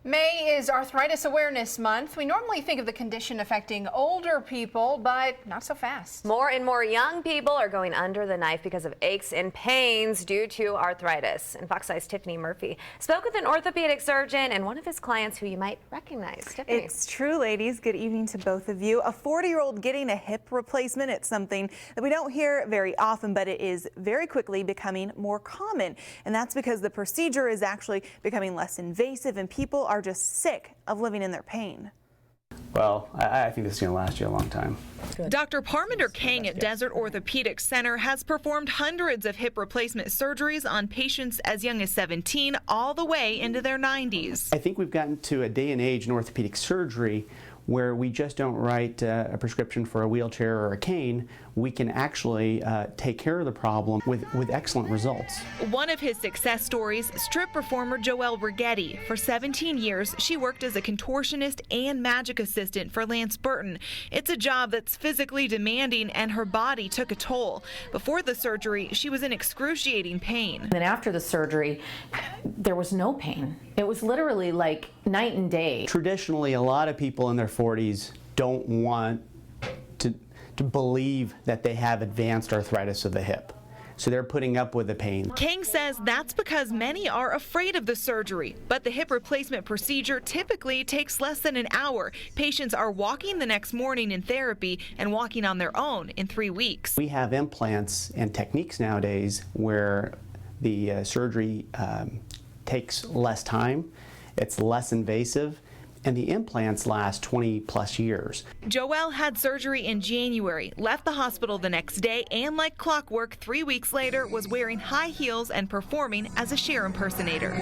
May is Arthritis Awareness Month. We normally think of the condition affecting older people, but not so fast. More and more young people are going under the knife because of aches and pains due to arthritis. And Fox 5's Tiffany Murphy spoke with an orthopedic surgeon and one of his clients who you might recognize. Tiffany. It's true, ladies. Good evening to both of you. A 40-year-old getting a hip replacement. It's something that we don't hear very often, but it is very quickly becoming more common. And that's because the procedure is actually becoming less invasive and people are just sick of living in their pain. Well, I think this is going to last you a long time. Good. Dr. Parminder Kang at Desert Orthopedic Center has performed hundreds of hip replacement surgeries on patients as young as 17 all the way into their 90s. I think we've gotten to a day and age in orthopedic surgery where we just don't write a prescription for a wheelchair or a cane. We can actually take care of the problem with excellent results. One of his success stories, strip performer Joelle Rigetti. For 17 years, she worked as a contortionist and magic assistant for Lance Burton. It's a job that's physically demanding and her body took a toll. Before the surgery, she was in excruciating pain. Then after the surgery, there was no pain. It was literally like night and day. Traditionally, a lot of people in their 40s don't want to believe that they have advanced arthritis of the hip. So they're putting up with the pain. Kang says that's because many are afraid of the surgery, but the hip replacement procedure typically takes less than an hour. Patients are walking the next morning in therapy and walking on their own in 3 weeks. We have implants and techniques nowadays where the surgery takes less time, it's less invasive, and the implants last 20+ years. Joelle had surgery in January, left the hospital the next day, and like clockwork, 3 weeks later was wearing high heels and performing as a Cher impersonator.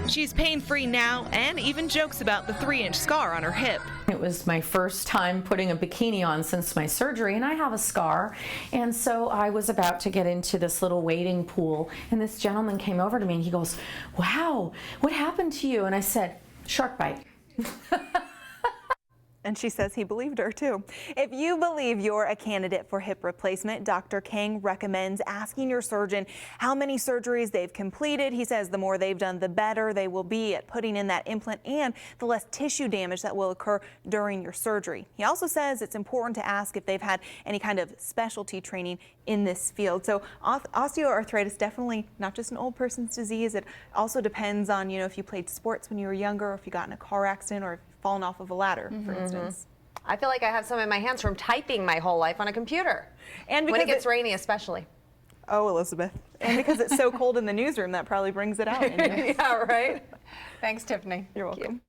She's pain-free now and even jokes about the 3-inch scar on her hip. It was my first time putting a bikini on since my surgery, and I have a scar. And so I was about to get into this little wading pool, and this gentleman came over to me and he goes, "Wow, what happened to you?" And I said, "Shark bite." And she says he believed her too. If you believe you're a candidate for hip replacement, Dr. Kang recommends asking your surgeon how many surgeries they've completed. He says the more they've done, the better they will be at putting in that implant and the less tissue damage that will occur during your surgery. He also says it's important to ask if they've had any kind of specialty training in this field. So osteoarthritis, definitely not just an old person's disease. It also depends on, if you played sports when you were younger, or if you got in a car accident, or fallen off of a ladder, for instance. I feel like I have some in my hands from typing my whole life on a computer. And when it gets rainy especially. Oh, Elizabeth. And because it's so cold in the newsroom, that probably brings it out. Yeah, right? Thanks, Tiffany. You're welcome.